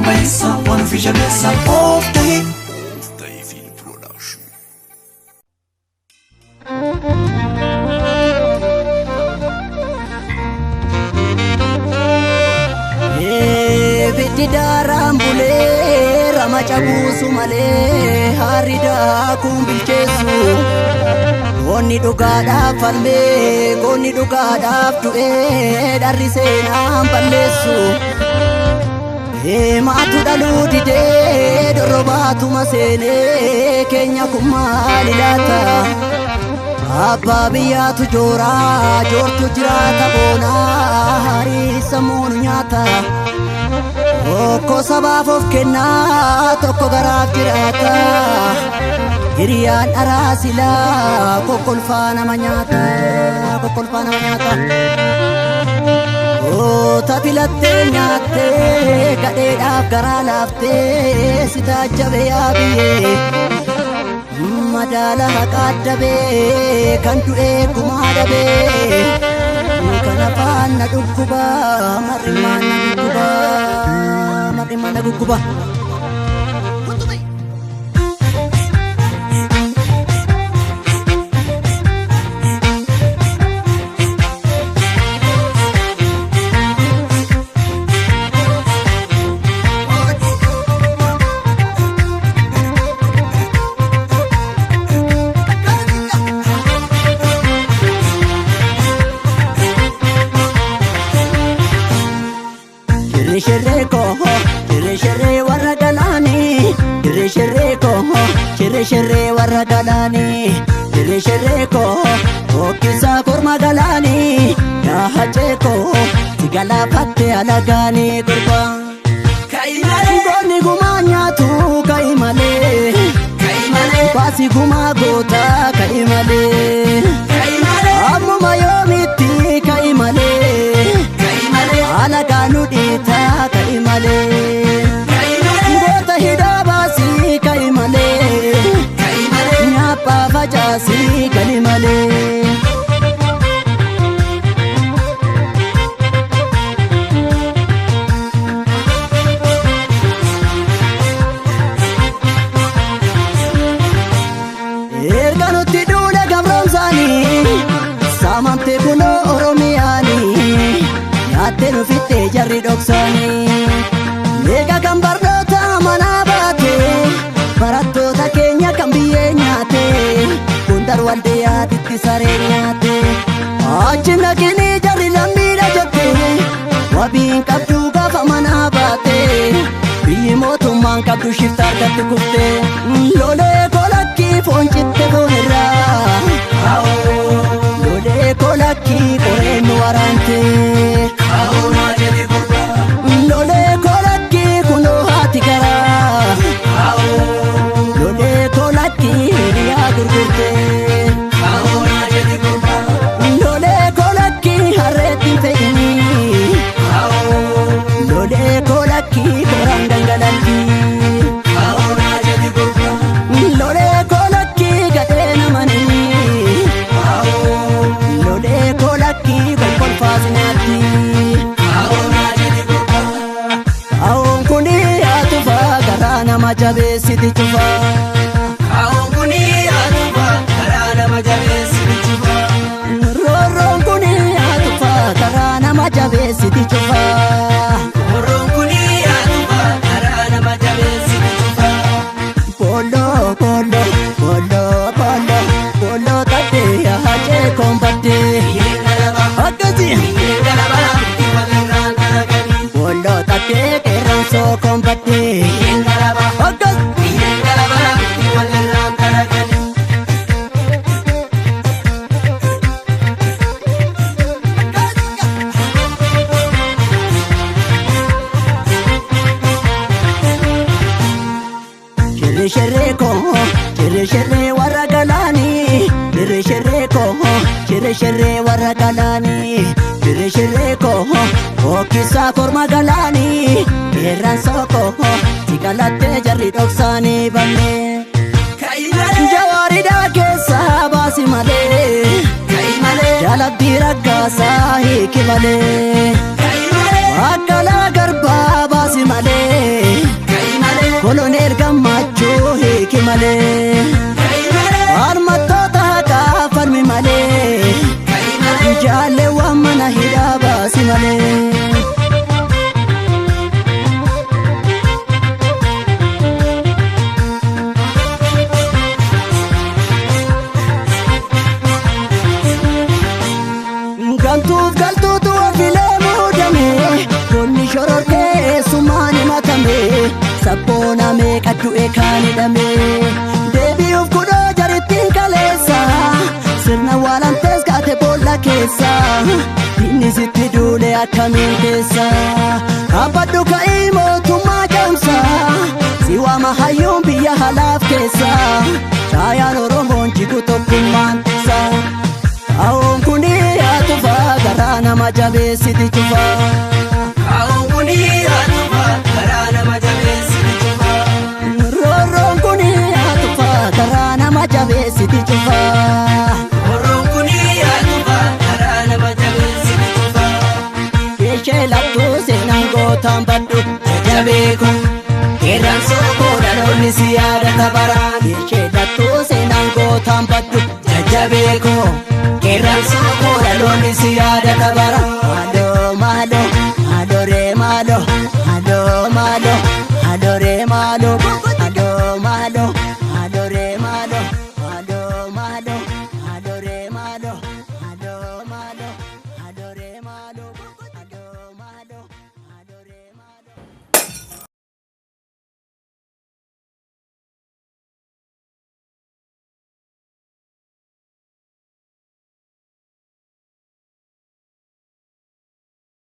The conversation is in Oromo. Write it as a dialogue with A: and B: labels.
A: Rumbaysa, one fisher bessa, off the hit. Film Production.
B: Bitti daaraan bulee ramaca buusu malee harida kun bilcheessu. Goonni dhugaadhaaf falmee goonni dhugaadhaaf du'ee dharri seenaan balleessu. Maatu dhaluu didee dorrobaatuma seenee keenya kun maali laata? Abbaa biyyaatu jooraa joortu jiraata boonaa harii sammuun nyaata. Tokko sabaaf of kennaa tokko garaaf jiraata. Hiriyaan dharaa silaa kokkolfaa nama nyaata, kokkolfaa nama nyaata. Tafilattee nyaattee gadheedhaaf garaa laaftee si taajjabe yaa biyyee. Madaala haqaa dabee kan du'ee gumaa dabee. Kan afaan na dhukkuba mar'imaan na dhukkuba, mar'imaan na dhukkuba. Shirre warra galaanii, shirre warra galaanii, shirre hokkisaa korma galaanii, yaahachee si galaafatte alagaanii gurba. Goonni gumaa nyaatu ka'i malee, baasi gumaa goota ka'i malee, ammuma yoomitti ka'i malee, alagaan nu dhiitaa ka'i malee. Fajaasi gali malee. Erga nutti duula gabroomsaanii saamamtee kunoo Oromiyaanii nyaattee nu fixxee jarri dhoksaanii. Eega kan barnoota manaa baatee barattoota keenya kan biyyee nyaatee kundar waldeyaatitti saree nyaatee. Achi naqinii jarri lammiidha jettee wabiin qabduu gaafa manaa baatee biyyi mootummaan qabdu shifta argatti kuftee. Lolee kolakkii foon citte foon irraa lolee kolakkii qoreen nu waraantee. Lolee kolakkii kunoo haati garaa lolee kolakkii hiriyaa gurgurtee. Lolee kolakkii harreetti fe'inii lolee kolakkii koraan gangalaltii. Lolee kolakkii gadhee namanii lolee kolakkii kolkolfaa sinaatti. Kaawwan kunii haa tufaa garaa nama jabeessiti cufaa. Kaawwan kunii haa tufaa garaa nama jabeessiti cufaa. Roorroon kunii haa tufaa garaa nama jabeessiti cufaa. Roorroon kunii haa tufaa garaa nama jabeessiti cufaa. Booloo booloo booloo booloo booloo tattee haa jeekoon baddee. Akkasii. Booloo tattee qeerraan sookoon baddee. Akkas. Shirre warra galaanii, shirre warra galaanii, shirre hokkisaa korma galaanii, qeerraan sookoo si galattee jarri dhoksaanii bannee. Jawaariidhaa keessaa baasi malee, jalabbii raggaasaa hiiki malee, akkalaa garbaa baasi malee. malee harmattoota haqaa falmi malee jaalleewwan mana hidhaa baasi malee. Gantuuf galtuutu ofiilee muudame lolli shororkeessummaan himatame sabboonamee qaddu'e kaan hidhame deebi'uuf kudhoo jarittiin kaleessa sirna waalantees kaate boolla keessa inni sitti duule akkamiin keessa abbadhu ka'ii mootummaa jaamsa si waama hayyuun biyya halaaf keessa caayaan Oromoon jigu tokkummaan keessa. Kaawwan kuni atufa garaa nama jabeessiti cufa. Kaawwan kuni atufa garaa nama jabeessiti cufa. Roorroon kuni atufa garaa nama jabeessiti cufa. Roorroon kuni atufa garaa nama jabeessiti cufa. Ishee lattuu seenaan gootaan baddu jajjabeeku. Keerraan sookoo dhaloonni si yaadata baraan. Ishee lattuu seenaan gootaan baddu jajjabeeku. Keerraan sookoo dhaloonni si yaadata bara. Maaloo maaloo maaloo ree maaloo